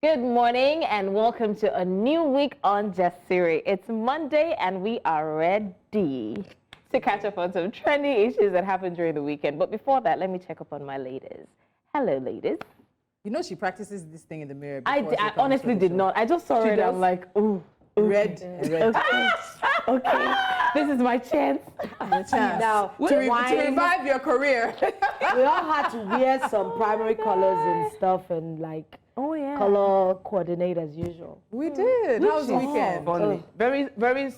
Good morning and welcome to a new week on Jasiri. It's Monday and we are ready to catch up on some trending issues that happened during the weekend. But before that, let me check up on my ladies. Hello, ladies. You know she practices this thing in the mirror. I honestly did not. I just saw it. I'm like, ooh. Red. Okay. This is my chance. Now, to revive your career. We all had to wear some primary colors and stuff and like color coordinate as usual. We did. How was the weekend? Funny. Very,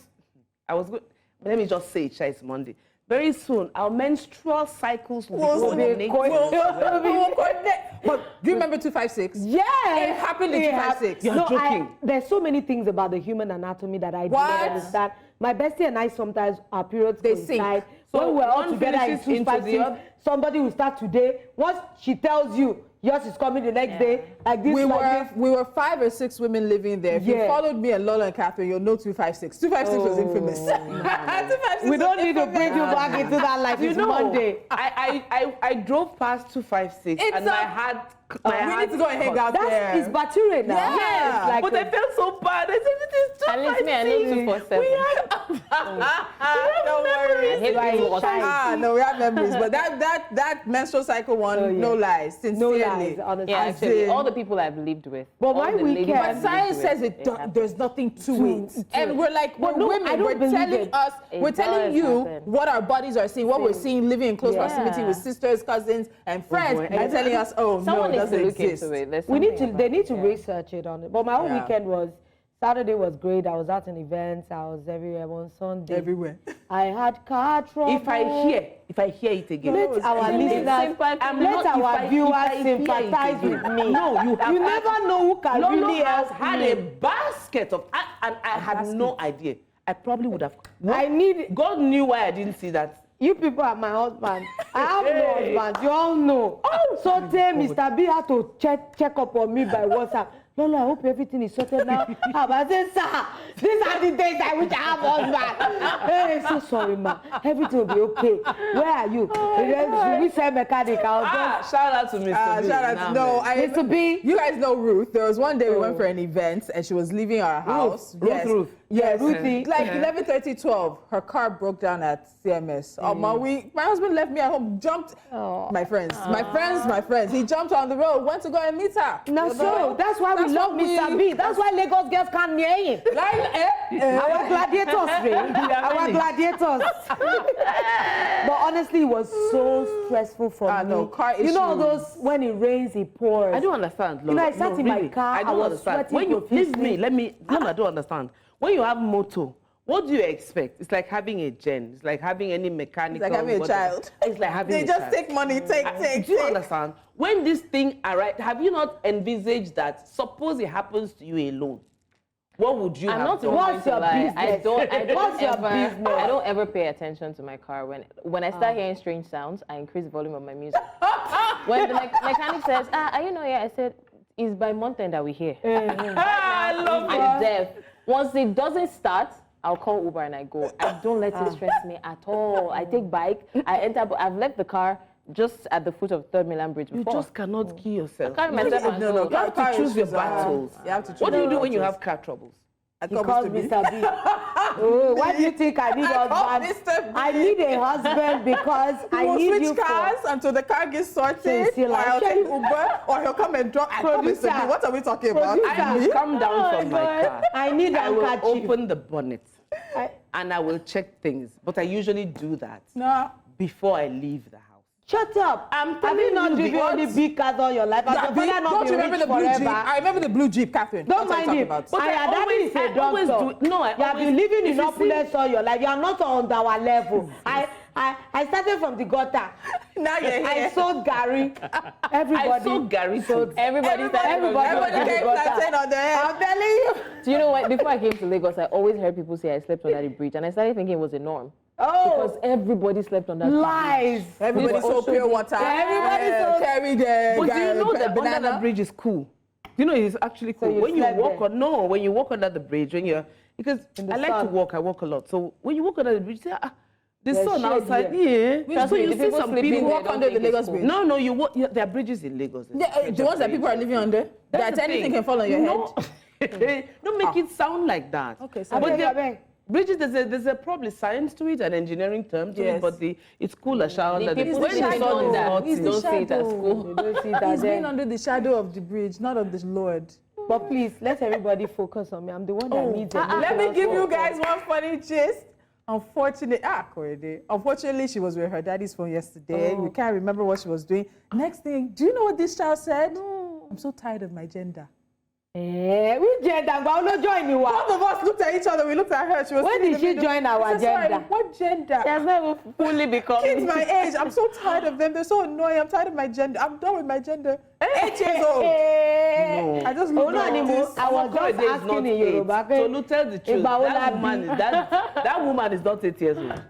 I was good. Let me just say it's Monday. Very soon, our menstrual cycles will be coordinated. But do you remember 256? Yeah, it happened in 256. You're joking. There's so many things about the human anatomy that I don't understand. My bestie and I sometimes our periods coincide. So when we're all together in 256, somebody will start today. Once she tells you yours is coming the next day, like this. We were 5 or 6 women living there. If you followed me and Lola and Catherine, you'll know 256. 256 was infamous. 256 we don't need to bring you back into that life. It's Monday. I drove past 256 and I had. We need to go and hang out there. It's Bature now. Yes, like but I felt so bad. I said, it is 256. At least me, I know 247. Don't worry. No, we have memories. But that menstrual cycle one, no lies. Sincerely. No lies, honestly. Yeah, actually, all the people I've lived with. But my weekend. But science says there's nothing to it. And we're like, we're women. We're telling you what our bodies are seeing, what we're seeing living in close proximity with sisters, cousins, and friends. And telling us, oh, no. To look into it. They need to research it on it. But my whole weekend was Saturday was great. I was out in events. I was everywhere. On Sunday, everywhere. I had car trouble. If I hear it again, let our listeners, let our viewers sympathize with me. No, you never know who can really help. Had a basket of, and I had no idea. I probably would have. God knew why I didn't see that. You people are my husband. I have no husband. You all know. So Mr. B had to check up on me by WhatsApp. Lola, I hope everything is sorted now. I said, sir, these are the days I wish I have husband. Hey, so sorry, ma. Everything will be okay. Where are you? Should we say mechanic? Shout out to Mr. B. Shout out to Mr. B. You guys know Ruth. There was one day we went for an event and she was leaving our house. Ruth. Yes, Ruthie. Like 11:30, 12. Her car broke down at CMS. My husband left me at home, jumped. My friends. He jumped on the road, went to go and meet her. Now, so that's why we love Mr. B. That's why Lagos girls can't near him. Our gladiators, our gladiators. But honestly, it was so stressful for me. No, car issues. You know those when it rains, it pours. I don't understand. You know, I sat in my car. I was sweating. When you I don't understand. When you have motor, what do you expect? It's like having a gen. It's like having any mechanical. It's like having a child. It's like having a child. They just take money, take. Do you understand? When this thing arrives, have you not envisaged that? Suppose it happens to you alone. What would you have done? What's your business? I don't ever pay attention to my car. When I start hearing strange sounds, I increase the volume of my music. When the mechanic says, are you not here? I said, it's by month end that we hear. I love it. I'm deaf. Once it doesn't start, I'll call Uber and I go. I don't let it stress me at all. I take bike, I enter, but I've left the car just at the foot of 3rd Milan Bridge before. You just cannot kill yourself. I carry myself You have to choose your battles. What do you do when you have car troubles? He calls Mr. B. Why do you think I need a husband? I need a husband because I need you switch cars until the car gets sorted, or I'll take Uber, or he'll come and drop. Mr. B, what are we talking about? I will come down from my car. I need I will open the bonnet and I will check things. But I usually do that before I leave the house. Shut up! Have you not driven any big cars all your life? Don't you remember the blue Jeep? I remember the blue Jeep, Catherine. Don't mind him. But daddy is a doctor. You have been living in opulence all your life. You are not on our level. I started from the gutter. Now you're here. I sold Gary. I sold Gary too. Everybody came plantain on the head. I'm telling you. Do you know what? Before I came to Lagos, I always heard people say I slept under the bridge, and I started thinking it was a norm. Because everybody slept on that lies. bridge. Everybody sold pure water. Everybody sold. Carry the. But do you know that under the bridge is cool? You know, it's actually cool. So when you walk under the bridge, because I like to walk, I walk a lot. So when you walk under the bridge, you say, The sun outside, yeah. So you see some people walk under the Lagos Bridge? No, you walk. Yeah, there are bridges in Lagos. The ones that people are living under? That anything can fall on your head? Don't make it sound like that. Okay, so bridges, there's a probably science to it and engineering term to it, but it's cool as shower. The people don't see it at school. He's been under the shadow of the bridge, not of the Lord. But please, let everybody focus on me. I'm the one that needs it. Let me give you guys one funny gist. Unfortunately, she was with her daddy's phone yesterday. We can't remember what she was doing. Next thing, do you know what this child said? I'm so tired of my gender. Which gender? I'm not joining you. Both of us looked at each other. We looked at her. She was. When did she join our gender? What gender? She has never fully become. Kids my age. I'm so tired of them. They're so annoying. I'm tired of my gender. I'm done with my gender. 8 years old. No. I just looked at this. I was just asking in Yoruba. So tell the truth. That woman is not 8 years old.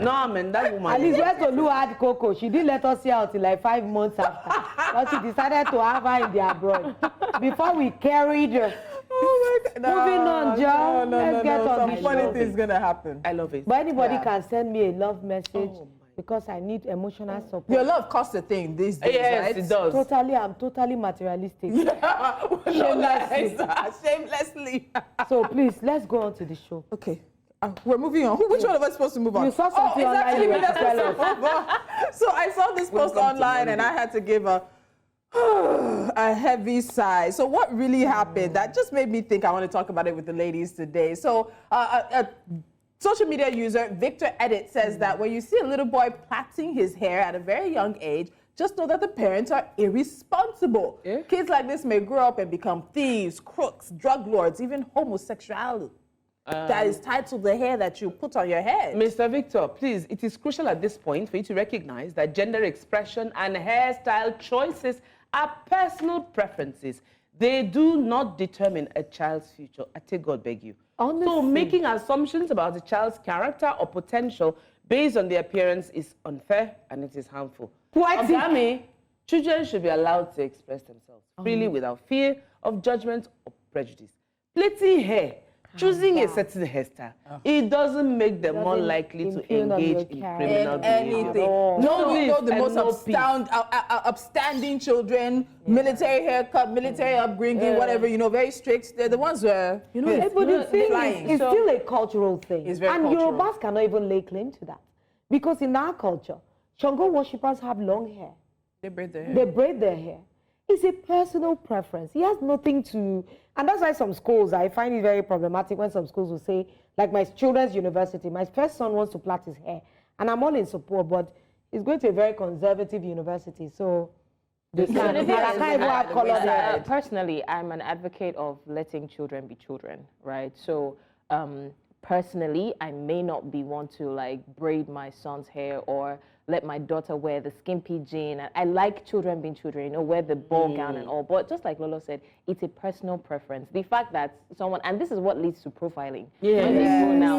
No, I mean that woman. At least when Tolu had Coco, she didn't let us see her until like 5 months after. But she decided to have her in the abroad. Before we carried her. Oh my God. Moving on, John. Let's get on Some funny things gonna happen. I love it. But anybody can send me a love message because I need emotional support. Your love costs a thing these days, yes, right? it does. I'm totally materialistic. Shamelessly. So please, let's go on to the show. Okay. We're moving on. Which one of us is supposed to move on? You saw something online. You were to tell us. So I saw this post online and I had to give a heavy sigh. So what really happened? That just made me think I want to talk about it with the ladies today. So social media user Victor Edit says that when you see a little boy plaiting his hair at a very young age, just know that the parents are irresponsible. Yeah. Kids like this may grow up and become thieves, crooks, drug lords, even homosexuality. That is tied to the hair that you put on your head. Mr. Victor, please, it is crucial at this point for you to recognize that gender expression and hairstyle choices are personal preferences. They do not determine a child's future. I take God beg you. Honestly. So making assumptions about a child's character or potential based on their appearance is unfair and it is harmful. Children should be allowed to express themselves freely without fear of judgment or prejudice. Plaiting hair, choosing a certain hairstyle, it doesn't make them more likely to engage in criminal behavior. No, we know the most upstanding children, military haircut, military upbringing, whatever, very strict. They're the ones where, but the thing is, it's still a cultural thing. It's very cultural. And Yorubas cannot even lay claim to that. Because in our culture, Shango worshippers have long hair. They braid their hair. They braid their hair. It's a personal preference. He has nothing to... And that's why some schools, I find it very problematic when some schools will say, like my children's university, my first son wants to plait his hair. And I'm all in support, but he's going to a very conservative university, so... They can't have colored hair. Personally, I'm an advocate of letting children be children, right? So... personally, I may not be one to like braid my son's hair or let my daughter wear the skimpy jean. I like children being children, wear the ball gown and all. But just like Lolo said, it's a personal preference. The fact that someone, and this is what leads to profiling. Yeah. When they go now,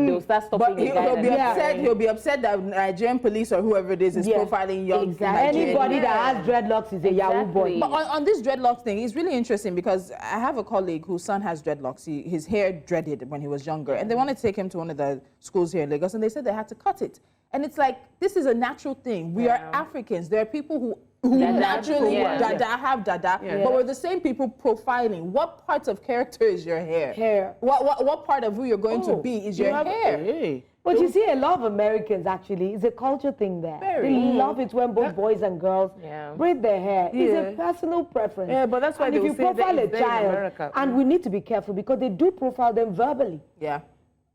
they'll start stopping the guy. He'll be upset that Nigerian police or whoever it is profiling young Nigerian. Anybody that has dreadlocks is a Yahoo boy. But on this dreadlocks thing, it's really interesting because I have a colleague whose son has dreadlocks. His hair dreaded when he was younger. And they wanted to take him to one of the schools here in Lagos, and they said they had to cut it. And it's like, this is a natural thing. We are Africans. There are people who naturally have dada, but we're the same people profiling. What parts of character is your hair? What part of who you're going to be is your hair? But you see, a lot of Americans actually, it's a culture thing there. They love it when both boys and girls braid their hair. It's a personal preference. Yeah, but that's why if you profile a child, and we need to be careful because they do profile them verbally. Yeah.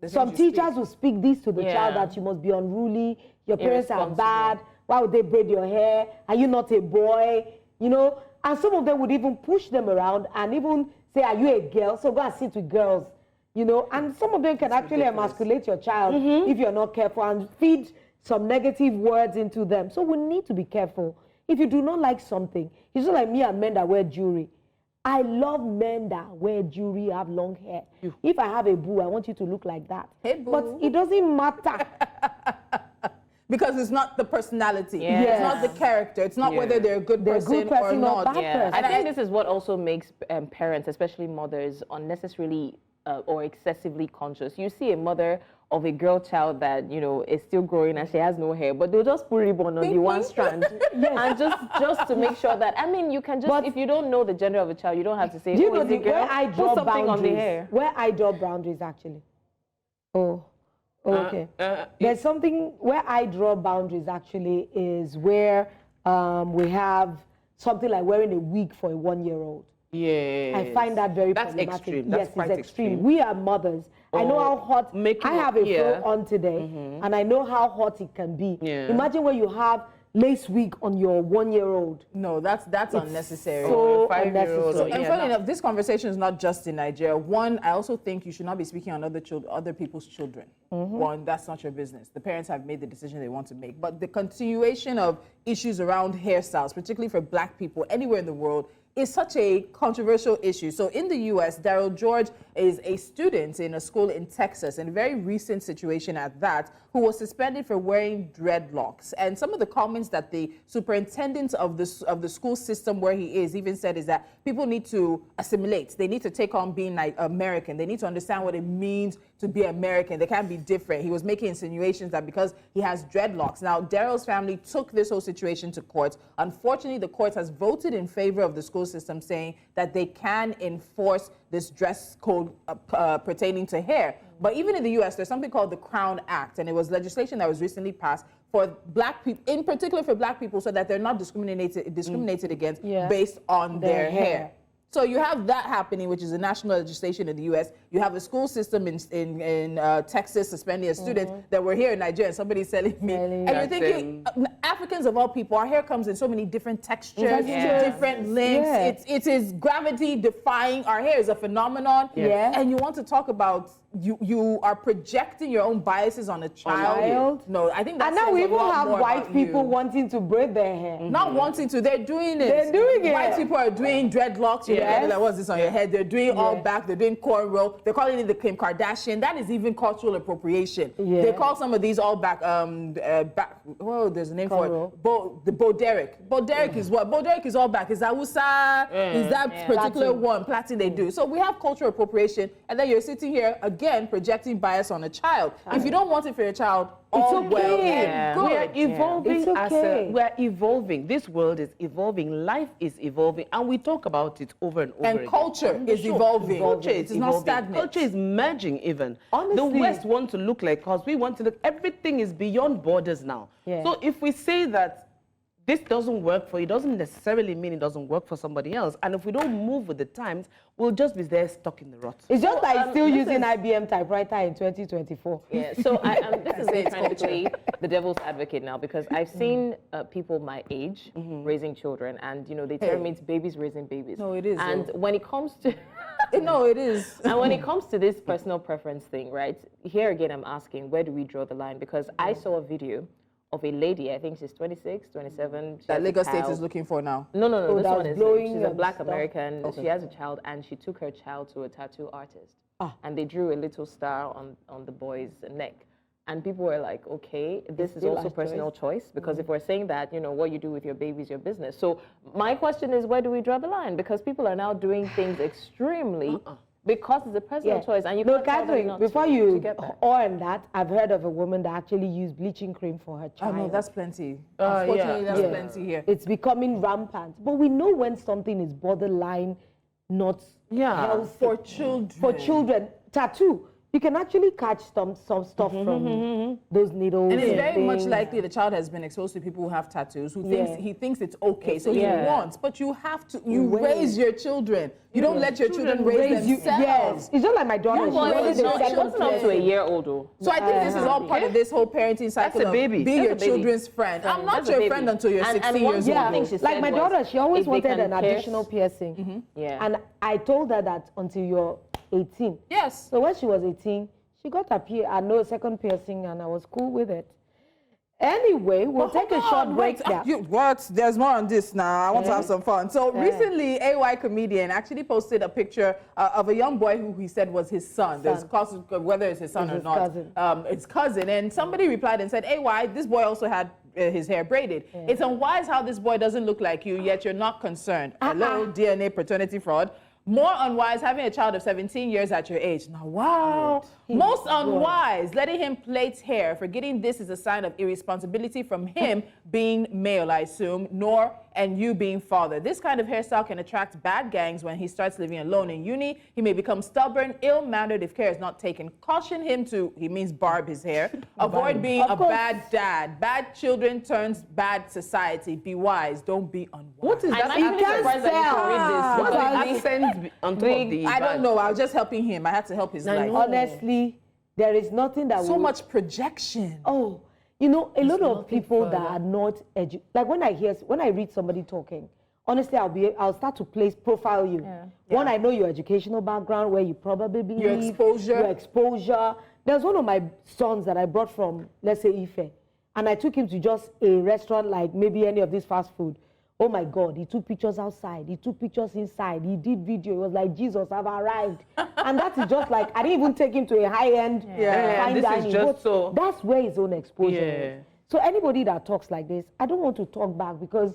Some teachers will speak this to the child that you must be unruly, your parents are bad, why would they braid your hair? Are you not a boy? And some of them would even push them around and even say, are you a girl? So go and sit with girls. And some of them can actually emasculate your child if you're not careful and feed some negative words into them. So we need to be careful. If you do not like something, it's just like me and men that wear jewelry. I love men that wear jewelry, have long hair. If I have a boo, I want you to look like that. Hey, boo. But it doesn't matter. Because it's not the personality. It's not the character. It's not whether they're a good person or not. I think this is what also makes parents, especially mothers, unnecessarily or excessively conscious. You see a mother of a girl child that, you know, is still growing and she has no hair, but they'll just put ribbon on the one strand. And just to make sure that, I mean, you can just, but if you don't know the gender of a child, you don't have to say, oh, is it girl? Put something on the hair. Where I draw boundaries, actually. Okay. There's something where I draw boundaries, actually, is where we have something like wearing a wig for a 1-year-old. Yeah. I find that very problematic. Extreme. That's yes, quite it's extreme. We are mothers. I know how hot. I have a fro on today, and I know how hot it can be. Yeah. Imagine when you have lace wig on your 1-year-old. No, that's unnecessary. So 5-year-old. unnecessary. And funny enough, this conversation is not just in Nigeria. One, I also think you should not be speaking on other people's children. One, that's not your business. The parents have made the decision they want to make. But the continuation of issues around hairstyles, particularly for Black people anywhere in the world, is such a controversial issue. So in the US, Daryl George is a student in a school in Texas, in a very recent situation at that, who was suspended for wearing dreadlocks. And some of the comments that the superintendent of the school system where he is even said is that people need to assimilate. They need to take on being like American. They need to understand what it means to be American. They can't be different. He was making insinuations that because he has dreadlocks. Now, Daryl's family took this whole situation to court. Unfortunately, the court has voted in favor of the school system, saying that they can enforce this dress code pertaining to hair. But even in the US, there's something called the Crown Act, and it was legislation that was recently passed for Black people, in particular for Black people, so that they're not discriminated against based on their hair. So you have that happening, which is a national legislation in the US. You have a school system in Texas suspending a student that were here in Nigeria. Somebody's telling me. And you're thinking, Africans of all people, our hair comes in so many different textures, different lengths. It is gravity defying. Our hair is a phenomenon. And you want to talk about, you are projecting your own biases on a child. No, I think that's. And now we even have white people wanting to braid their hair. Not wanting to, they're doing it. They're doing it. White people are doing dreadlocks. Like, what's this on your head? They're doing all back. They're doing cornrow. They're calling it the Kim Kardashian. That is even cultural appropriation. They call some of these all back. Oh, there's a name for it. The Bo Derek. Bo Derek is what? Bo Derek is all back. Is that Usa? Is that particular one? Plaiting they do. So we have cultural appropriation, and then you're sitting here again projecting bias on a child. If you don't want it for your child, all well and good. We are evolving We're evolving. This world is evolving. Life is evolving, and we talk about it over and over again. And culture is evolving. Culture is evolving. Not stagnant. Culture is merging even. Honestly, the West want to look like us. We want to look. Everything is beyond borders now. So if we say that this doesn't work for you, doesn't necessarily mean it doesn't work for somebody else. And if we don't move with the times, we'll just be there stuck in the rut. It's just like still using IBM typewriter in 2024. So this is me trying to play the devil's advocate now, because I've seen people my age raising children, and you know they tell me it's babies raising babies. No, it is. And when it comes to no, it is. And when it comes to this personal preference thing, right? Here again, I'm asking, where do we draw the line? Because I saw a video of a lady, I think she's 26, 27. That Lagos State is looking for now. No, this one is, she's a Black stuff. American. She has a child, and she took her child to a tattoo artist. And they drew a little star on the boy's neck. And people were like, okay, this is also personal choice, because if we're saying that, you know, what you do with your baby is your business. So my question is, where do we draw the line? Because people are now doing things extremely because it's a personal choice, and you can't tell them not before to you get that. on that, I've heard of a woman that actually used bleaching cream for her child. Oh no, that's plenty. Unfortunately, that's plenty here. It's becoming rampant. But we know when something is borderline not healthy. For children. For children. Tattoo. You can actually catch some stuff from those needles. And it's very much likely the child has been exposed to people who have tattoos, who he thinks it's okay, so he wants. But you have to, raise your children. You don't let your children raise themselves. It's just like my daughter. She wasn't up to a year old though. So I think this is all part of this whole parenting cycle. That's a baby. Be your children's friend. I'm not your friend until you're 16 years old. Like my daughter, she always wanted an additional piercing. And I told her that until you're 18. Yes. So when she was 18, she got a second piercing, and I was cool with it. Anyway, we'll take a short break now. What? There's more on this now. I want to have some fun. So recently, AY comedian actually posted a picture of a young boy who he said was his son. There's whether it's his son or not. It's cousin. And somebody replied and said, AY, this boy also had his hair braided. It's unwise how this boy doesn't look like you, yet you're not concerned. Hello, DNA paternity fraud. More unwise, having a child of 17 years at your age. Now, wow. Most unwise, letting him plait hair, forgetting this is a sign of irresponsibility from him being male, I assume, and you being father. This kind of hairstyle can attract bad gangs when he starts living alone in uni. He may become stubborn, ill-mannered if care is not taken. Caution him to, he means barb his hair. Avoid being a bad dad. Bad children turns bad society. Be wise, don't be unwise. What is that? I'm actually surprised that you can read this. What are the accents on top of the I don't know. I was just helping him. I had to help his life. Honestly, there is nothing that so much projection. Oh, you know, a lot of people that are not like when I read somebody talking, honestly, I'll start to profile you. One, I know your educational background, where you probably believe. Your exposure. There's one of my sons that I brought from, let's say, Ife, and I took him to just a restaurant like maybe any of this fast food. Oh my God, he took pictures outside, he took pictures inside, he did video. It was like, Jesus, I've arrived. And that is just like, I didn't even take him to a high-end fine dining. Is just so... That's where his own exposure is. So anybody that talks like this, I don't want to talk back because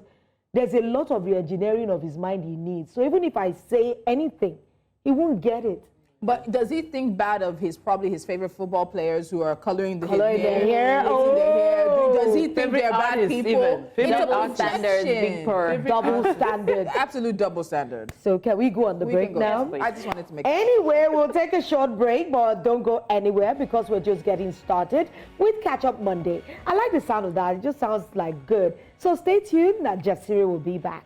there's a lot of re-engineering of his mind he needs. So even if I say anything, he won't get it. But does he think bad of probably his favorite football players who are coloring their hair? Does he think they're bad people? Double standards, big purr. Double standards. Absolute double standards. So can we go on the break now? Yes, I just wanted to make Anyway, we'll take a short break, but don't go anywhere because we're just getting started with Catch Up Monday. I like the sound of that. It just sounds like good. So stay tuned. Jasiri will be back.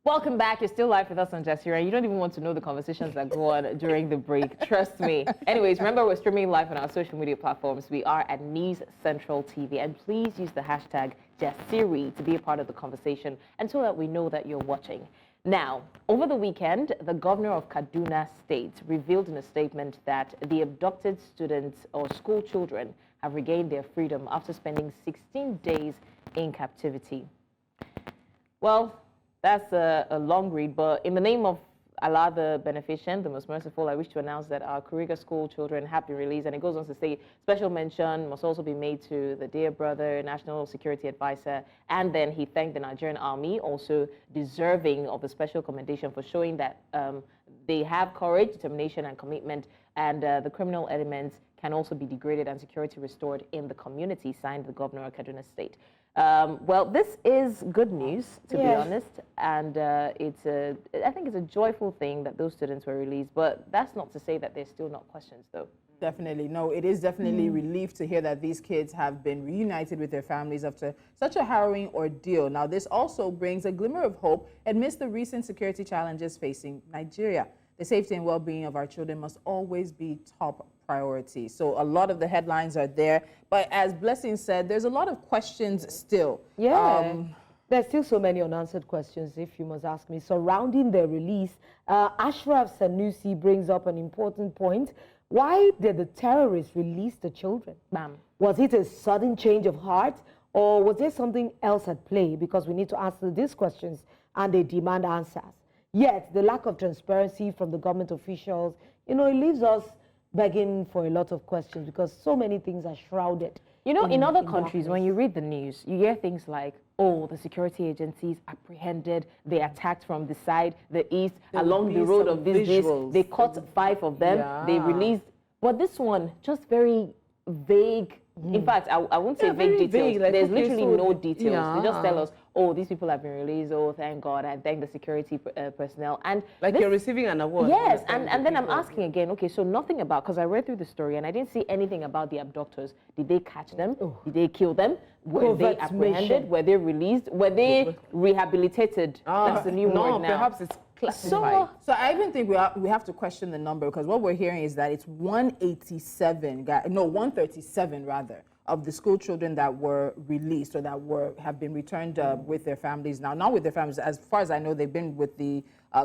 Welcome back. You're still live with us on Jasiri, and you don't even want to know the conversations that go on during the break. Trust me. Anyways, remember we're streaming live on our social media platforms. We are at News Central TV, and please use the hashtag Jasiri to be a part of the conversation and so that we know that you're watching. Now, over the weekend, the governor of Kaduna State revealed in a statement that the abducted students or school children have regained their freedom after spending 16 days in captivity. Well, that's a long read, but in the name of Allah the Beneficent, the Most Merciful, I wish to announce that our Kuriga school children have been released. And it goes on to say, special mention must also be made to the dear brother, National Security Advisor, and then he thanked the Nigerian Army, also deserving of the special commendation for showing that they have courage, determination, and commitment, and the criminal elements can also be degraded and security restored in the community, signed the governor of Kaduna State. Well, this is good news, to be honest, and I think it's a joyful thing that those students were released, but that's not to say that there's still not questions, though. Definitely. No, it is definitely relief to hear that these kids have been reunited with their families after such a harrowing ordeal. Now, this also brings a glimmer of hope amidst the recent security challenges facing Nigeria. The safety and well-being of our children must always be top priority. So a lot of the headlines are there, but as Blessing said, there's a lot of questions still. There's still so many unanswered questions, if you must ask me, surrounding their release. Ashraf Sanusi brings up an important point. Why did the terrorists release the children? Was it a sudden change of heart, or was there something else at play? Because we need to answer these questions, and they demand answers. Yet, the lack of transparency from the government officials, it leaves us begging for a lot of questions because so many things are shrouded. In other countries, when you read the news, you hear things like, oh, the security agencies apprehended, they attacked from the side, the east, along the road of this, they caught 5 of them, they released. But this one, just very vague. In fact, I won't say vague details. Like, there's literally no details. They just tell us, oh, these people have been released. Oh, thank God. I thank the security personnel. And like you're receiving an award. Yes, and then I'm asking again, okay, so nothing about, because I read through the story and I didn't see anything about the abductors. Did they catch them? Did they kill them? Were they apprehended? Were they released? Were they rehabilitated? That's the new word now. Perhaps it's classified. So I even think we have to question the number, because what we're hearing is that it's 137 rather, of the school children that were released or that have been returned with their families now. Not with their families. As far as I know, they've been with the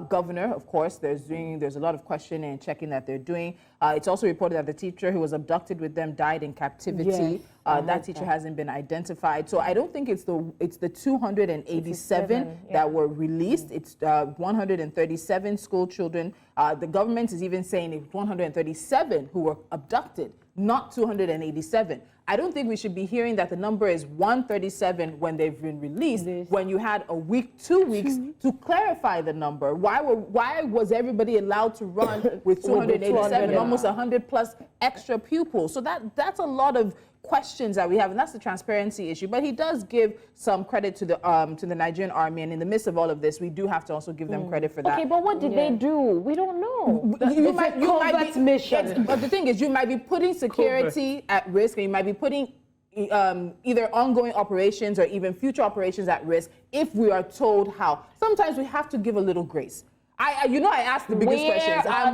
governor, of course. There's a lot of questioning and checking that they're doing. It's also reported that the teacher who was abducted with them died in captivity. That teacher hasn't been identified. So I don't think it's the 287 that were released. It's 137 school children. The government is even saying it's 137 who were abducted, not 287. I don't think we should be hearing that the number is 137 when they've been released, when you had a week, 2 weeks to clarify the number. Why was everybody allowed to run with 287, almost 100 plus extra pupils? So that's a lot of questions that we have, and that's the transparency issue. But he does give some credit to the Nigerian army, and in the midst of all of this, we do have to also give them credit for that. Okay, but what did they do? We don't know. You might be mission. But the thing is, you might be putting security at risk, and you might be putting either ongoing operations or even future operations at risk if we are told how. Sometimes we have to give a little grace. I asked the biggest questions. I'm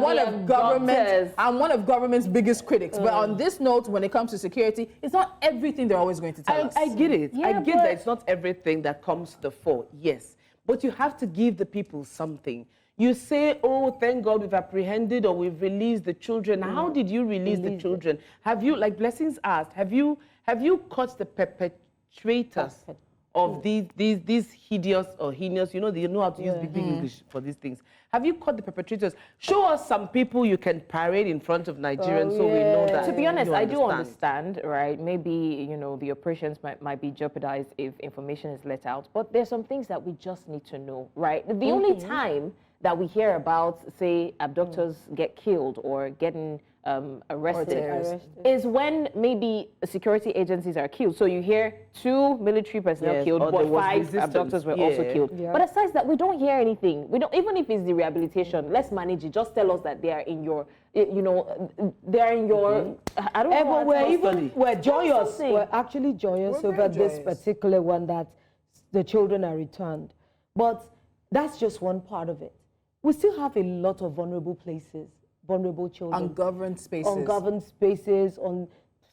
one of government's biggest critics. But on this note, when it comes to security, it's not everything they're always going to tell us. I get it. I get that it's not everything that comes to the fore. Yes. But you have to give the people something. You say, oh, thank God we've apprehended or we've released the children. How did you release the children? Have you, like Blessings asked, have you caught the perpetrators of these hideous or heinous, they know how to use big English for these things. Have you caught the perpetrators? Show us some people you can parade in front of Nigerians so we know that. To be honest, I do understand, right? Maybe, the operations might be jeopardized if information is let out, but there's some things that we just need to know, right? The only time that we hear about, say, abductors get killed or getting arrested is when maybe security agencies are killed. So you hear 2 military personnel killed, but 5 abductors were also killed. But aside that, we don't hear anything. We don't, even if it's the rehabilitation, let's manage it. Just tell us that they are in your, they're in your. I don't know. We're joyous. We're actually joyous over this particular one that the children are returned. But that's just one part of it. We still have a lot of vulnerable places. Vulnerable children. Ungoverned spaces. Ungoverned spaces, on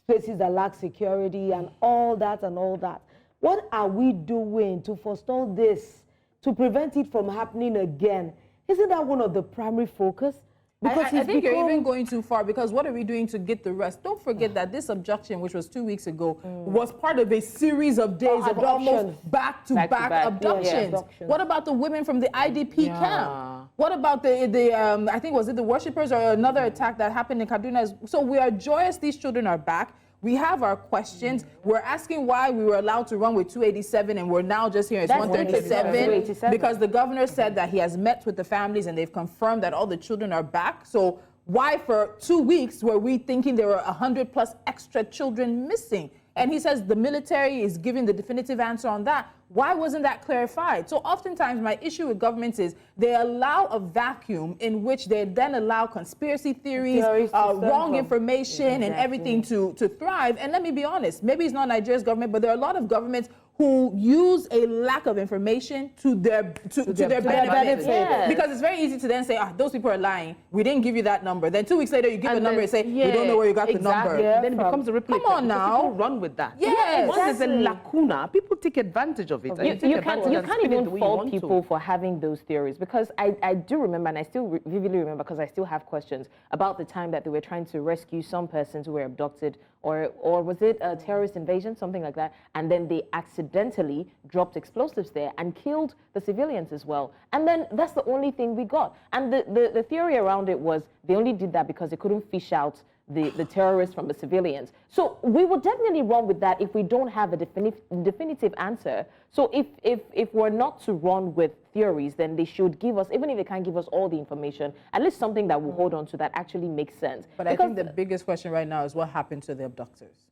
spaces that lack security and all that and all that. What are we doing to forestall this, to prevent it from happening again? Isn't that one of the primary focus? Because I think you're even going too far, because what are we doing to get the rest? Don't forget that this abduction, which was 2 weeks ago, was part of a series of days of almost back-to-back abductions. What about the women from the IDP camp? What about I think, was it the worshippers or another attack that happened in Kaduna? So we are joyous these children are back. We have our questions. We're asking why we were allowed to run with 287 and we're now just here at 137 because the governor said that he has met with the families and they've confirmed that all the children are back. So why for 2 weeks were we thinking there were 100 plus extra children missing? And he says the military is giving the definitive answer on that. Why wasn't that clarified? So oftentimes my issue with governments is they allow a vacuum in which they then allow conspiracy theories, wrong information and everything to thrive. And let me be honest, maybe it's not Nigeria's government, but there are a lot of governments who use a lack of information to their benefit. Yes. Because it's very easy to then say, those people are lying. We didn't give you that number. Then 2 weeks later, you give a number and say, we don't know where you got the number. Yeah, then it becomes a replay. Come on now. People run with that. Yes. Once there's a lacuna, people take advantage of it. You can't even fault people for having those theories, because I do remember, and I still vividly remember, because I still have questions about the time that they were trying to rescue some persons who were abducted, or was it a terrorist invasion, something like that, and then they accidentally dropped explosives there and killed the civilians as well. And then that's the only thing we got. And the theory around it was they only did that because they couldn't fish out the terrorists from the civilians. So we will definitely run with that if we don't have a definitive answer. So if we're not to run with theories, then they should give us, even if they can't give us all the information, at least something that we'll hold on to that actually makes sense. But I think the biggest question right now is what happened to the abductors?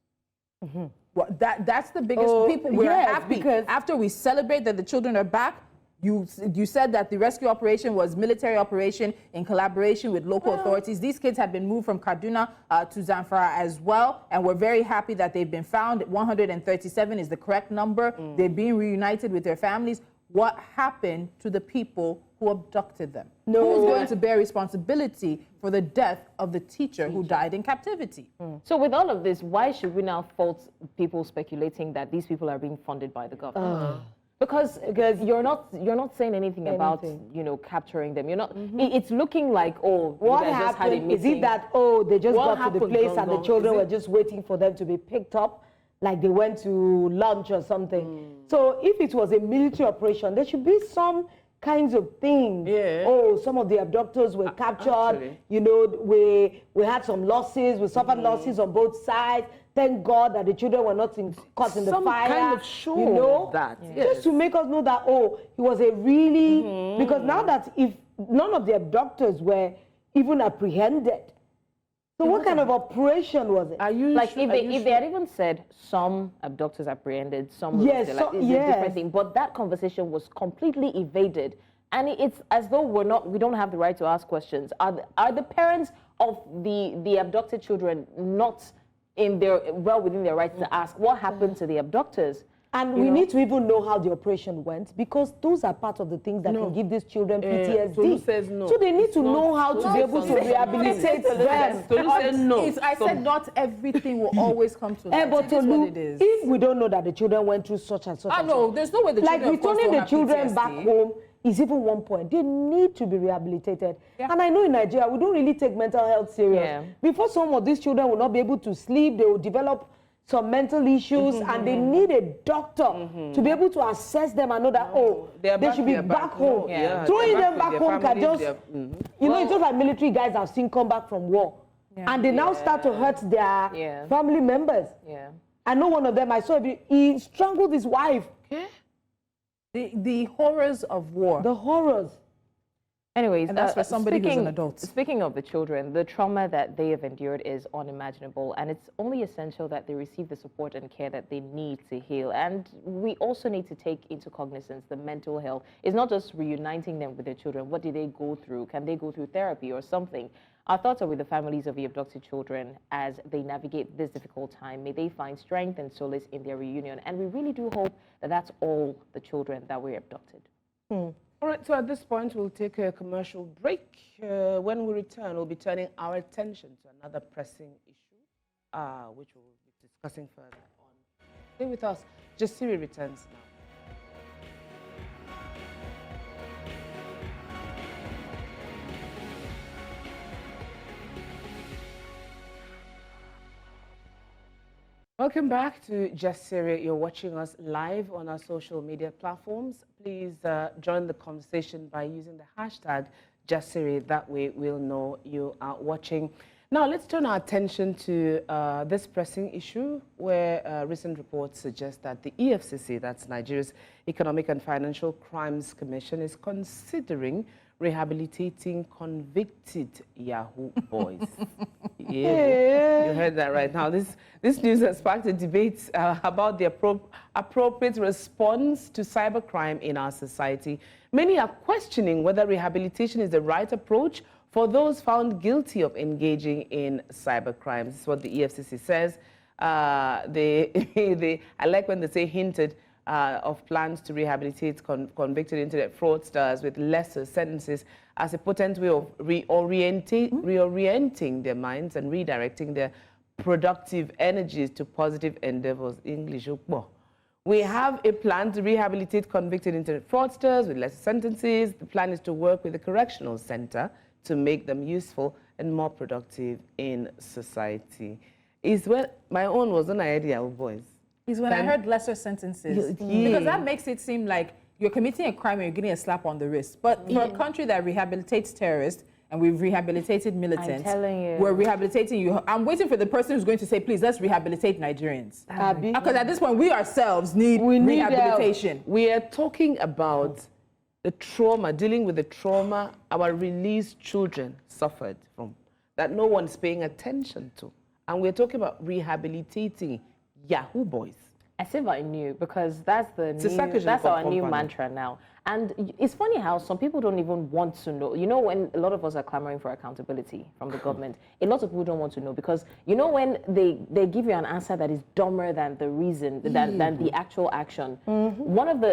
Well, that's the biggest. People we're happy because after we celebrate that the children are back. You said that the rescue operation was military operation in collaboration with local authorities. These kids have been moved from Kaduna to Zamfara as well, and we're very happy that they've been found. 137 is the correct number. They're being reunited with their families. What happened to the people who abducted them? Who's going to bear responsibility for the death of the teacher who died in captivity? So with all of this, why should we now fault people speculating that these people are being funded by the government? Because you're not saying anything about capturing them. You're not. It's looking like what happened? Is it that they just got to the place and the children were just waiting for them to be picked up, like they went to lunch or something? So if it was a military operation, there should be some kinds of things. Some of the abductors were captured. Actually. We had some losses. We suffered losses on both sides. thank God that the children were not caught in the fire. Some kind of show you know, that. just Yes. to make us know that, oh, he was a really, because now that if none of the abductors were even apprehended, so what kind of operation was it? Are you like sure, if they had even said some abductors apprehended, some yes, like, it's a different thing. But that conversation was completely evaded, and it's as though we don't have the right to ask questions. Are the parents of the abducted children not within their rights to ask what happened to the abductors? And we need to even know how the operation went, because those are part of the things that can give these children PTSD. Tolu says no. So they need to know how to be able to rehabilitate them. Tolu says no. I said not everything will always come to light. But Tolu, if we don't know that the children went through such and such, there's no way the children, like returning the children back home is even one point. They need to be rehabilitated. Yeah. And I know in Nigeria, we don't really take mental health serious. Yeah. Before some of these children will not be able to sleep, they will develop some mental issues, and they need a doctor to be able to assess them and know that, they should be back home. Yeah. Throwing them back home can just, you know, it's just like military guys I've seen come back from war. Yeah. And they now start to hurt their family members. Yeah. I know one of them, I saw he strangled his wife. Okay. The horrors of war. The horrors. Anyways, and that's for somebody who's an adult. Speaking of the children, the trauma that they have endured is unimaginable, and it's only essential that they receive the support and care that they need to heal. And we also need to take into cognizance the mental health. It's not just reuniting them with their children. What did they go through? Can they go through therapy or something? Our thoughts are with the families of the abducted children as they navigate this difficult time. May they find strength and solace in their reunion. And we really do hope that that's all the children that were abducted. All right, so at this point, we'll take a commercial break. When we return, we'll be turning our attention to another pressing issue, which we'll be discussing further on. Stay with us. Jasiri returns now. Welcome back to Jasiri. You're watching us live on our social media platforms. Please join the conversation by using the hashtag Jasiri. That way we'll know you are watching. Now let's turn our attention to this pressing issue where recent reports suggest that the EFCC, that's Nigeria's Economic and Financial Crimes Commission, is considering rehabilitating convicted Yahoo boys. You heard that right now. This news has sparked a debate about the appropriate response to cybercrime in our society. Many are questioning whether rehabilitation is the right approach for those found guilty of engaging in cybercrimes. This is what the EFCC says. I like when they say hinted of plans to rehabilitate convicted internet fraudsters with lesser sentences as a potent way of reorienting their minds and redirecting their productive energies to positive endeavors. English. We have a plan to rehabilitate convicted internet fraudsters with lesser sentences. The plan is to work with the correctional center to make them useful and more productive in society. My own was an idea of boys. Is when I heard lesser sentences. Because that makes it seem like you're committing a crime and you're getting a slap on the wrist. But for a country that rehabilitates terrorists, and we've rehabilitated militants, we're rehabilitating you. I'm waiting for the person who's going to say, please, let's rehabilitate Nigerians. Because at this point, we ourselves need rehabilitation. We are talking about the trauma, dealing with the trauma our released children suffered from, that no one's paying attention to. And we're talking about rehabilitating Yahoo boys. As if I knew, because that's our new mantra now. And it's funny how some people don't even want to know. You know, when a lot of us are clamoring for accountability from the government, a lot of people don't want to know, because you know when they give you an answer that is dumber than the reason, than the actual action. One of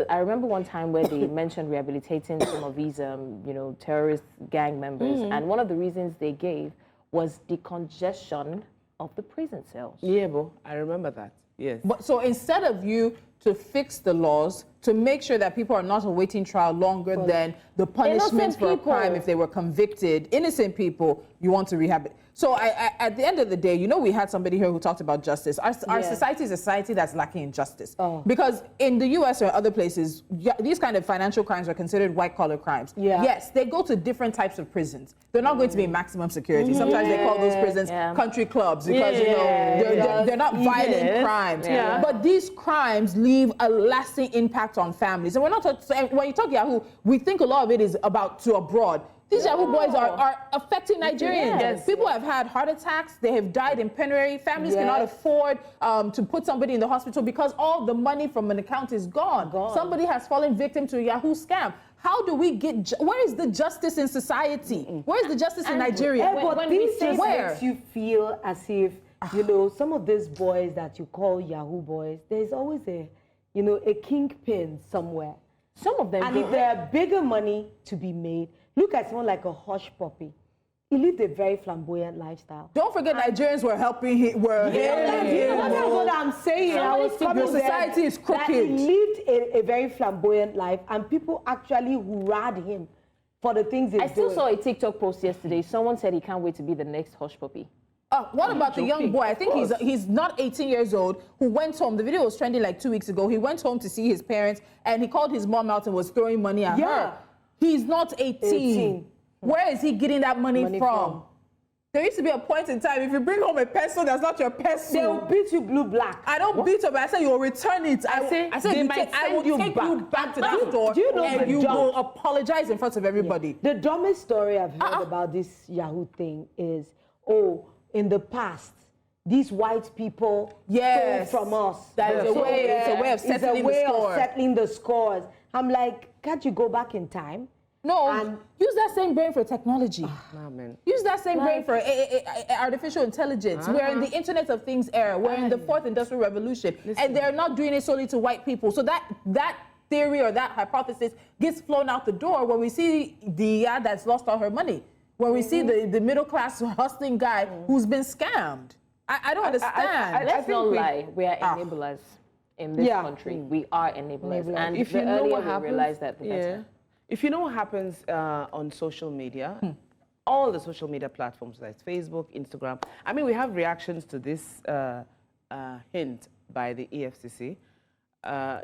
I remember one time where they mentioned rehabilitating some of these terrorist gang members, and one of the reasons they gave was decongestion of the prison cells. Yeah, I remember that. Yes. But so instead of you to fix the laws, to make sure that people are not awaiting trial longer than the punishment for a crime if they were convicted. Innocent people, you want to rehabilitate. So at the end of the day, you know, we had somebody here who talked about justice. Our society is a society that's lacking in justice. Because in the US or other places, these kind of financial crimes are considered white-collar crimes. Yes, they go to different types of prisons. They're not going to be maximum security. Sometimes they call those prisons country clubs because, you know, they're not violent crimes. But these crimes leave a lasting impact on families. And we're not when you talk Yahoo, we think a lot of it is about to abroad. These Yahoo boys are affecting Nigerians. People have had heart attacks. They have died in penury. Families cannot afford to put somebody in the hospital because all the money from an account is gone. Somebody has fallen victim to a Yahoo scam. How do we get, where is the justice in society? Where is the justice in Nigeria? But this just makes you feel as if, you know, some of these boys that you call Yahoo boys, there's always a, you know, a kingpin somewhere. Some of them. And if there are bigger money to be made, look at someone like a hush puppy. He lived a very flamboyant lifestyle. Don't forget Nigerians were helping him. That's what I'm saying. Your society is crooked. He lived a very flamboyant life, and people actually hurrah'd him for the things he's doing. I still saw a TikTok post yesterday. Someone said he can't wait to be the next hush puppy. What about the young boy? I think he's not 18 years old, who went home. The video was trending like 2 weeks ago. He went home to see his parents, and he called his mom out and was throwing money at her. He's not 18. Where is he getting that money from? There used to be a point in time, if you bring home a pencil that's not your pencil, they'll beat you blue black. I don't beat you, but I said you'll return it. I said they might I will take you back to that store, and you will apologize in front of everybody. The dumbest story I've heard about this Yahoo thing is, in the past, these white people stole from us. It's a way of settling the scores. I'm like, can't you go back in time? No, use that same brain for technology. Use that same brain for artificial intelligence. We're in the Internet of Things era. We're in the fourth industrial revolution. And they're not doing it solely to white people. So that theory or that hypothesis gets flown out the door when we see the that's lost all her money. When we see the middle class hustling guy who's been scammed. I don't understand. Let's not lie. We are enablers in this country. We are enablers. And if the earlier we realize that, the better. If you know what happens on social media, all the social media platforms like Facebook, Instagram, I mean, we have reactions to this hint by the EFCC.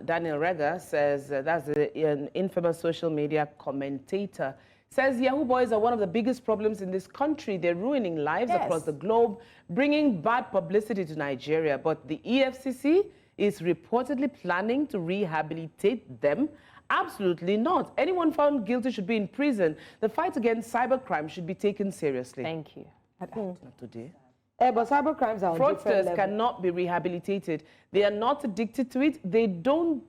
Daniel Rega says, that's an infamous social media commentator, says Yahoo boys are one of the biggest problems in this country. They're ruining lives across the globe, bringing bad publicity to Nigeria. But the EFCC is reportedly planning to rehabilitate them. Absolutely not. Anyone found guilty should be in prison. The fight against cybercrime should be taken seriously. Thank you. Not today. But cybercrimes are fraudsters cannot be rehabilitated. They are not addicted to it. They do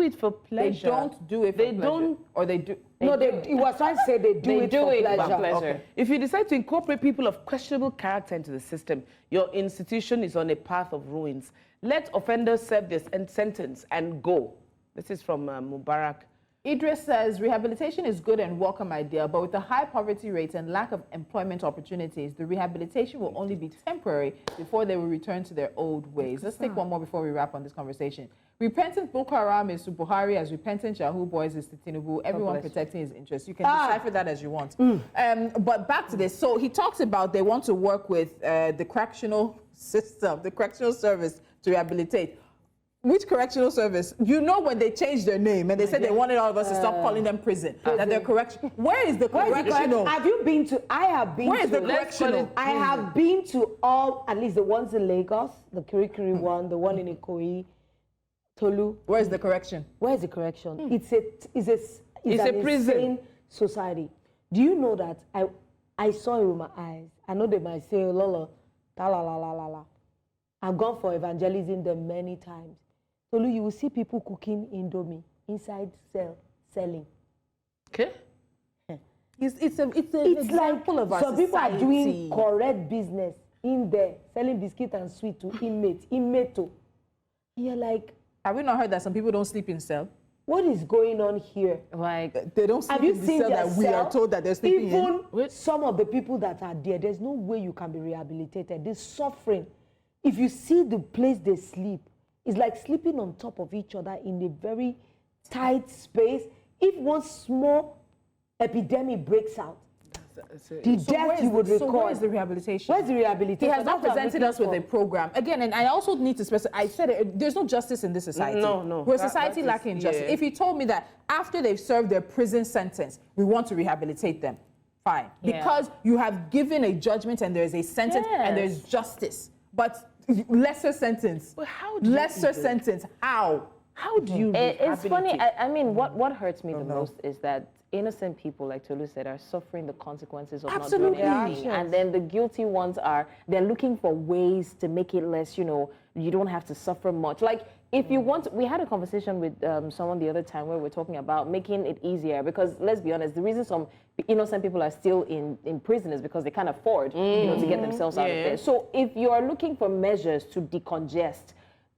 it for pleasure. They don't do it for pleasure. Or they do. He was trying to say they do it for pleasure. Okay. If you decide to incorporate people of questionable character into the system, your institution is on a path of ruins. Let offenders serve their sentence and go. This is from Mubarak. Idris says, rehabilitation is good and welcome idea, but with the high poverty rates and lack of employment opportunities, the rehabilitation will only be temporary before they will return to their old ways. Let's take one more before we wrap on this conversation. Repentant Boko Haram is to Buhari as repentant Yahoo boys is to Tinubu, everyone protecting his interests. You can decipher that as you want. But back to this. So he talks about they want to work with the correctional system, the correctional service to rehabilitate. Which correctional service? You know when they changed their name and they said they wanted all of us to stop calling them prison, that they're correction. Where is the correctional? Have you been to, I have been Where is the correctional? I have been to all, at least the ones in Lagos, the Kirikiri one, the one in Ikoyi, Tolu. Where is the correction? Where is the correction? It's a prison. Insane society. Do you know that I saw it with my eyes? I know they might say, Lolo, ta la la la la la. I've gone for evangelism them many times. Tolu, you will see people cooking Indomie inside selling. Okay. It's an like example of our some people are society. doing correct business in there, selling biscuit and sweet to inmate. You're like, have we not heard that some people don't sleep in cell? What is going on here? Like, they don't sleep in the cell that we are told that they're sleeping in. Even some of the people that are there, there's no way you can be rehabilitated. They're suffering. If you see the place they sleep, It's like sleeping on top of each other in a very tight space. If one small epidemic breaks out, the death you would record. So where is the rehabilitation? Where's the rehabilitation? He has not presented us with a program. Again, and I also need to specify, I said it, there's no justice in this society. No. We're a society lacking justice. If he told me that after they've served their prison sentence, we want to rehabilitate them, fine. Yeah. Because you have given a judgment and there's a sentence and there's justice. But lesser sentence. But how do lesser sentence. How? How do you It's funny. I mean, what hurts me the most is that innocent people, like Tolu said, are suffering the consequences of not doing anything. And then the guilty ones they're looking for ways to make it less, you don't have to suffer much. Like, if you want, we had a conversation with someone the other time where we're talking about making it easier, because let's be honest, the reason some innocent people are still in prison is because they can't afford, to get themselves out of there. So if you are looking for measures to decongest,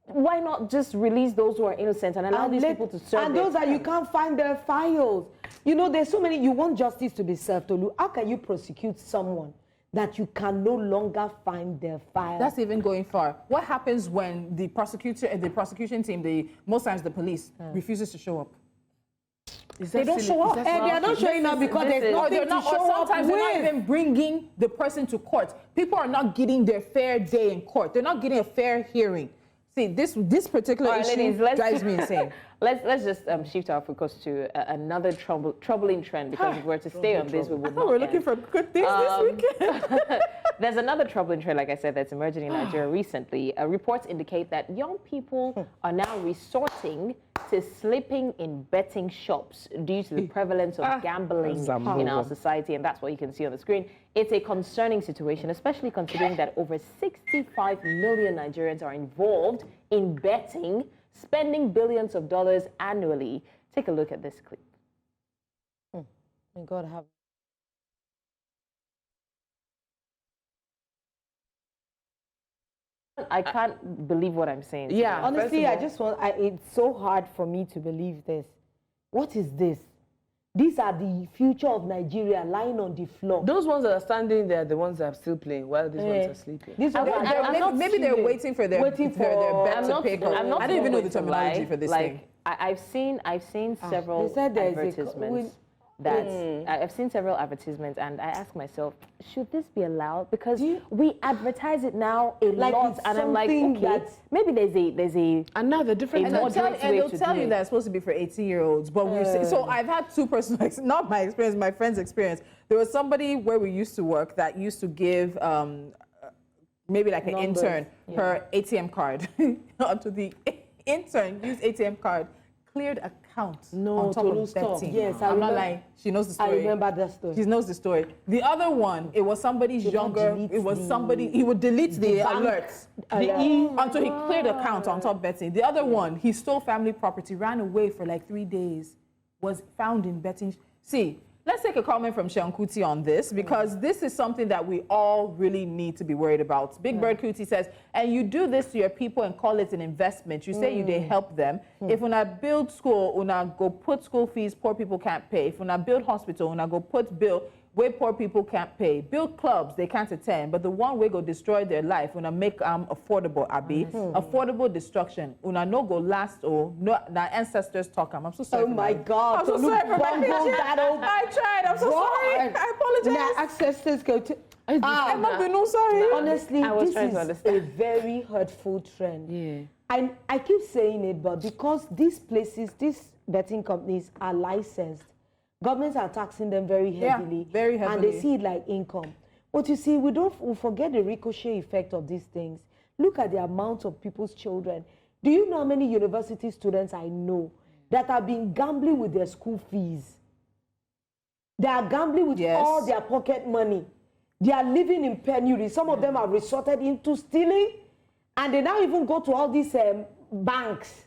why not just release those who are innocent and allow these people to serve? And those that you can't find their files. There's so many. You want justice to be served, Tolu. How can you prosecute someone that you can no longer find their files? That's even going far. What happens when the prosecution team, most times the police, refuses to show up? They don't show up. And they're not showing up because there's nothing to show up sometimes with. they're not even bringing the person to court. People are not getting their fair day in court. They're not getting a fair hearing. See, this particular issue ladies, drives me insane. Let's just shift our focus to another troubling trend, because if we're to stay on this, we would not we're looking for good things this weekend. There's another troubling trend, like I said, that's emerging in Nigeria recently. Reports indicate that young people are now resorting to sleeping in betting shops due to the prevalence of gambling in our society, and that's what you can see on the screen. It's a concerning situation, especially considering that over 65 million Nigerians are involved in betting, spending billions of dollars annually. Take a look at this clip. May God have. I can't believe what I'm saying. Yeah. Honestly, it's so hard for me to believe this. What is this? These are the future of Nigeria lying on the floor. Those ones that are standing there, the ones that are still playing, while these ones are sleeping. Maybe they're waiting for their bet to pick up. I don't even know the terminology for this thing. I've seen several advertisements. I've seen several advertisements, and I ask myself, should this be allowed? Because we advertise it now a lot, and I'm like, okay, maybe there's another different. And they'll tell you that it's supposed to be for 18-year-olds, but so I've had two personal, not my experience, my friend's experience. There was somebody where we used to work that used to give maybe like an intern her ATM card onto the intern used ATM card. Cleared account on top of betting. Yes, I'm not lying. She knows the story. I remember that story. She knows the story. The other one, it was somebody's younger. It was somebody. He would delete the alerts until he cleared account on top betting. The other one, he stole family property, ran away for like 3 days, was found in betting. See, let's take a comment from Sean Kuti on this, because this is something that we all really need to be worried about. Big Bird Kuti says, and you do this to your people and call it an investment. You say they help them. If una build school, una go put school fees poor people can't pay. If una build hospital, una go put bill where poor people can't pay. Build clubs they can't attend, but the one way go destroy their life, una make affordable, Abi. Affordable destruction. Una no go last, no ancestors talk. I'm so sorry. Oh my God. I'm so sorry for my picture. I tried. I'm so sorry. I apologize. Now ancestors go to. I'm not being sorry. Honestly, this is a very hurtful trend. Yeah. I keep saying it, but because these places, these betting companies are licensed, governments are taxing them very heavily. Very heavily. And they see it like income. But you see, we forget the ricochet effect of these things. Look at the amount of people's children. Do you know how many university students I know that have been gambling with their school fees? They are gambling with all their pocket money. They are living in penury. Some of them have resorted into stealing, and they now even go to all these banks.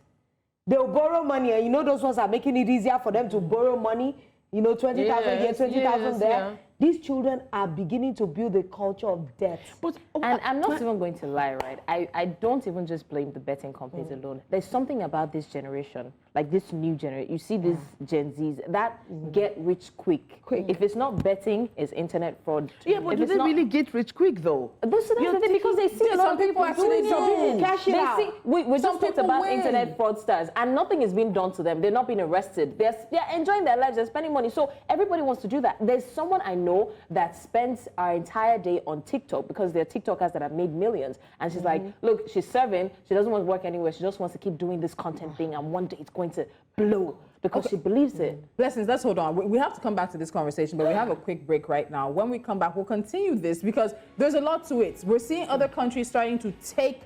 They'll borrow money, and those ones are making it easier for them to borrow money. 20,000 here, 20,000 there. these children are beginning to build a culture of debt. But and I'm not even going to lie, right? I don't even just blame the betting companies alone. There's something about this generation, like this new generation. You see these Gen Zs that get rich quick. If it's not betting, it's internet fraud. Yeah, but do they really get rich quick though? That's the thing, because they see a lot of people actually doing it. Cashing out. We just talked about win. internet fraudsters, and nothing is being done to them. They're not being arrested. They're enjoying their lives. They're spending money. So everybody wants to do that. There's someone I know that spends our entire day on TikTok, because there are TikTokers that have made millions. And she's like, look, she's serving. She doesn't want to work anywhere. She just wants to keep doing this content thing, and one day it's going to blow because she believes it. Blessings, let's hold on. We have to come back to this conversation, but we have a quick break right now. When we come back, we'll continue this because there's a lot to it. We're seeing other countries starting to take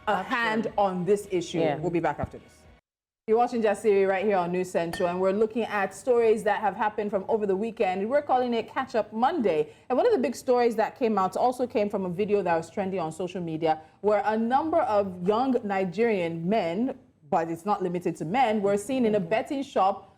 a hand on this issue. Yeah. We'll be back after this. You're watching Jasiri right here on News Central, and we're looking at stories that have happened from over the weekend. We're calling it Catch Up Monday. And one of the big stories that came out also came from a video that was trending on social media, where a number of young Nigerian men, but it's not limited to men, were seen in a betting shop.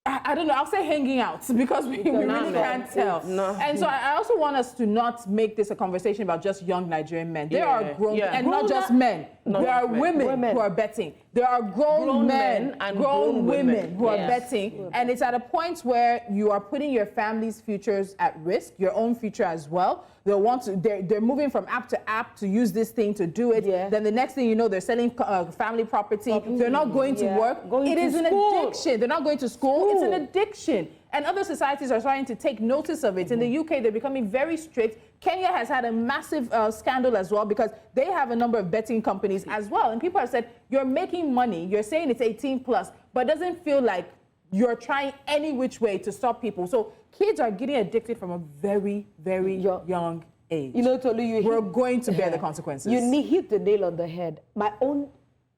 I don't know, I'll say hanging out because we really can't tell. And so I also want us to not make this a conversation about just young Nigerian men. There are grown, and not just men. There are women who are betting. There are grown men and grown women who are betting. And it's at a point where you are putting your family's futures at risk, your own future as well. They're moving from app to app to use this thing to do it. Then the next thing you know, they're selling family property. They're not going to work. It is an addiction. They're not going to school. It's an addiction. And other societies are starting to take notice of it. In the UK, they're becoming very strict. Kenya has had a massive scandal as well because they have a number of betting companies as well. And people have said, you're making money. You're saying it's 18 plus, but it doesn't feel like you're trying any which way to stop people. So kids are getting addicted from a very, very young age. You know, Tolu, we're going to bear the consequences. You hit the nail on the head.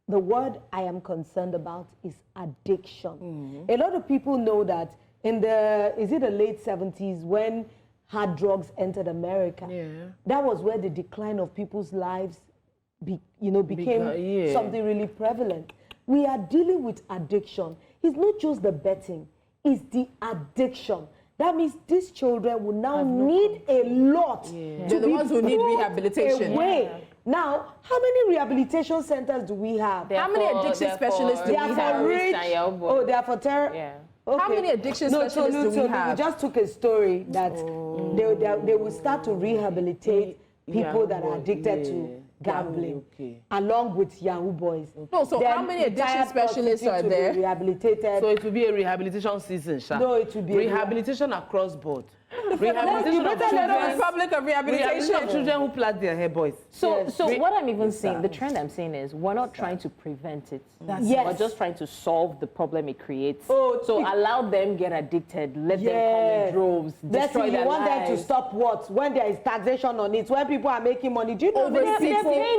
The word I am concerned about is addiction. A lot of people know that in the late 70s when hard drugs entered America, that was where the decline of people's lives became something really prevalent. We are dealing with addiction. It's not just the betting, it's the addiction. That means these children will now need a lot to the ones who need rehabilitation. Now, how many rehabilitation centers do we have? How many addiction specialists do we have? They are for rich. Oh, they are for terror. Yeah. Okay. How many addiction specialists do we have? We just took a story that they will start to rehabilitate people that are addicted to gambling, along with Yahoo boys. No, so how many addiction specialists are there? Rehabilitated. So it will be a rehabilitation season, Sha. No, it will be rehabilitation across board. Rehabilitation of children. Public of rehabilitation of children who plait their hair, boys. So what I'm even saying, the trend I'm saying is we're not trying to prevent it. We're just trying to solve the problem it creates. So allow them get addicted, let them come in droves, destroy their lives. You want them to stop what? When there is taxation on it, when people are making money. Do you know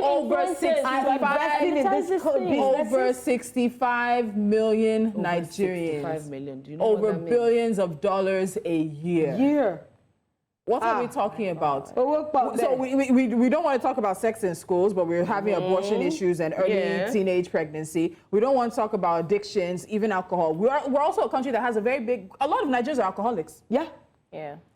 over 65 million Nigerians. 65 million. Do you know over billions of dollars a year. What are we talking about? So we don't want to talk about sex in schools, but we're having abortion issues and early teenage pregnancy. We don't want to talk about addictions, even alcohol. We're also a country that has a lot of Nigerians are alcoholics. Yeah.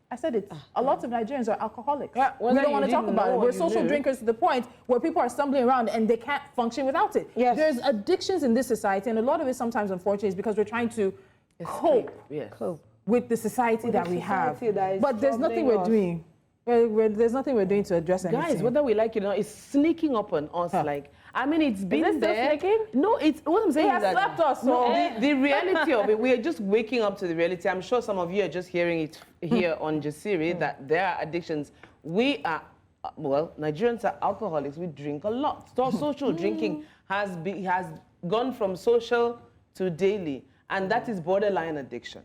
I said it. A lot of Nigerians are alcoholics. We don't want to talk about it. We're social drinkers to the point where people are stumbling around and they can't function without it. There's addictions in this society, and a lot of it sometimes, unfortunately, is because we're trying to cope with the society that we have. But there's nothing we're doing. There's nothing we're doing to address anything. Guys, whether we like it or not, it's sneaking up on us. Like, I mean, it's been there. No, it's what I'm saying is that slapped us. So the reality of it, we are just waking up to the reality. I'm sure some of you are just hearing it here on Jasiri that there are addictions. We are, Nigerians are alcoholics. We drink a lot. So social drinking has gone from social to daily, and that is borderline addiction.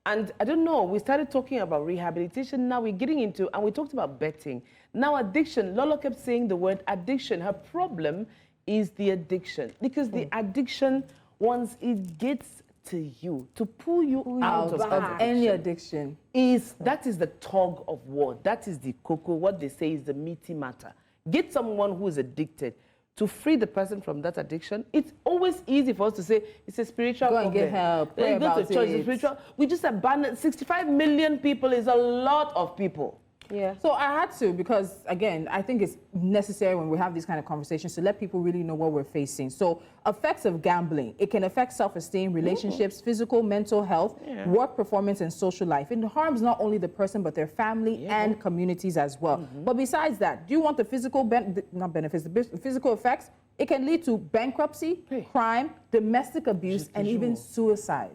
And I don't know, we started talking about rehabilitation, now we're getting into, and we talked about betting. Now addiction, Lolo kept saying the word addiction. Her problem is the addiction. Because the addiction, once it gets to you, to pull you out of any addiction, that is the tug of war. That is the cocoa, what they say is the meaty matter. Get someone who is addicted. to free the person from that addiction, it's always easy for us to say it's a spiritual problem. Go and get help. Pray Go about to church, it. it's spiritual. We just abandoned 65 million people is a lot of people. Yeah. So I had to, because again, I think it's necessary when we have these kind of conversations to let people really know what we're facing. So effects of gambling, it can affect self-esteem, relationships, physical, mental health, work performance, and social life. It harms not only the person, but their family and communities as well. But besides that, do you want the physical, not benefits, the physical effects? It can lead to bankruptcy, crime, domestic abuse, and even suicide.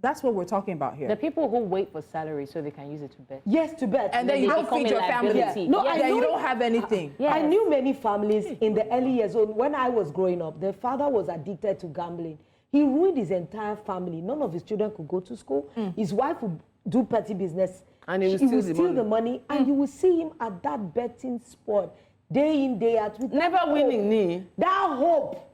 That's what we're talking about here. The people who wait for salary so they can use it to bet. Yes, to bet. And then you don't feed your family. Yeah. No, And then you don't have anything. Yes. I knew many families in the early years when I was growing up. The father was addicted to gambling. He ruined his entire family. None of his children could go to school. His wife would do petty business. And he would steal the money. And you will see him at that betting spot day in, day out. With Never winning, that hope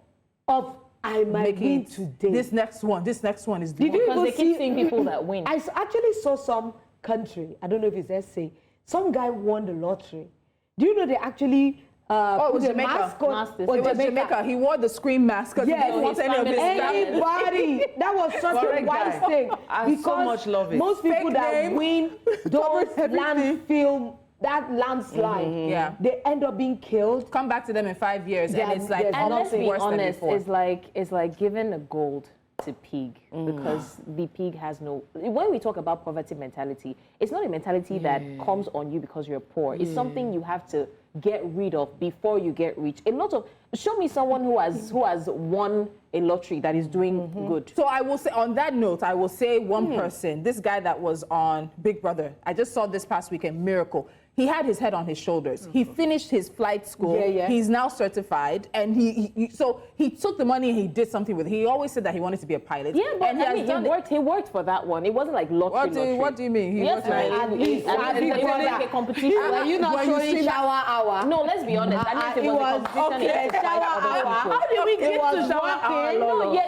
of I might win today. This next one is the one. Because they keep seeing people that win. I actually saw some country, I don't know if it's SA, some guy won the lottery. Do you know they actually it was put a Jamaica. mask on? It was Jamaica. He wore the scream mask because he didn't want any of his Anybody. That was such a wise thing. I so much love it. Most people Fake that name, win those everything. landslide, they end up being killed. Come back to them in 5 years, and it's like And let's almost be worse than honest, before. it's like giving a gold to pig because the pig has no. When we talk about poverty mentality, it's not a mentality that comes on you because you're poor. It's something you have to get rid of before you get rich. Show me someone who has won a lottery that is doing good. So I will say, on that note, I will say one person, this guy that was on Big Brother. I just saw this past weekend, Miracle. He had his head on his shoulders. He finished his flight school. He's now certified, and so he took the money and he did something with it. He always said that he wanted to be a pilot. Yeah, but he worked for that one. It wasn't like lottery. What do you mean? Yes, like a competition. Are you not showing shower hour? No, let's be honest. I mean, it was a competition. shower hour. How did we get to shower hour? No, he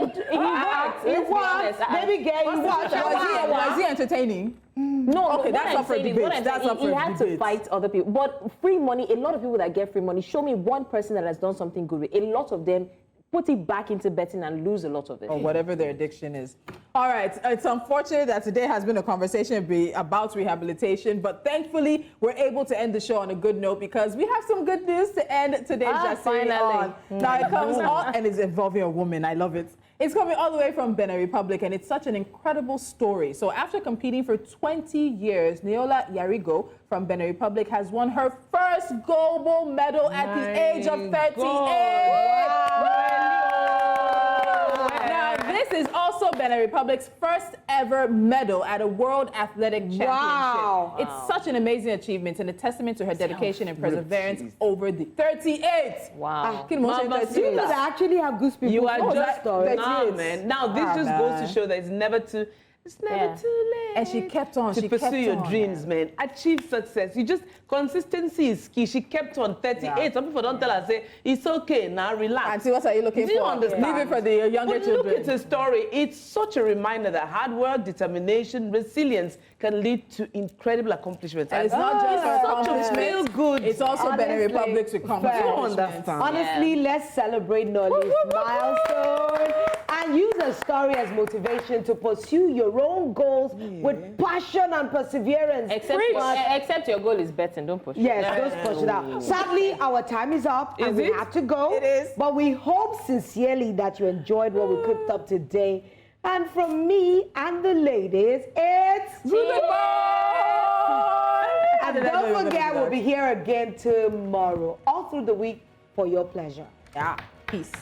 worked. Baby girl, you watch. Was he entertaining? No, okay, that's up for debate. That's up for he had to fight other people. But free money, a lot of people that get free money, show me one person that has done something good with it. A lot of them put it back into betting and lose a lot of it. Or whatever their addiction is. All right, it's unfortunate that today has been a conversation about rehabilitation, but thankfully we're able to end the show on a good note because we have some good news to end today's Jasiri on. Now it comes on and it's involving a woman. I love it. It's coming all the way from Benin Republic, and it's such an incredible story. So after competing for 20 years, Neola Yarigo from Benin Republic has won her first global medal at the age of 38. Now, this is also Benin Republic's first ever medal at a World Athletic Championship. Wow. It's such an amazing achievement and a testament to her dedication and perseverance over the 38. Wow. You know that I actually have goose people. You are just story. man. Now this just goes to show that it's never too late. And she kept on. To pursue your dreams, man. Achieve success. Consistency is key. She kept on 38. Yeah. Some people don't tell her, say, it's okay, now relax. Auntie, what are you looking for? Do you understand? Leave it for the younger children. Look at the story. It's such a reminder that hard work, determination, resilience can lead to incredible accomplishments. And it's not just her accomplishment. Feel good. It's also Benin Republic's accomplishment. Honestly, let's celebrate Nolly's milestone and use a story as motivation to pursue your own goals with passion and perseverance. Except your goal is betting, don't push it. Yes, don't push it out. Sadly, our time is up and we have to go. It is. But we hope sincerely that you enjoyed what we cooked up today. And from me and the ladies, it's... And don't forget, we'll be here again tomorrow, all through the week for your pleasure. Yeah, peace.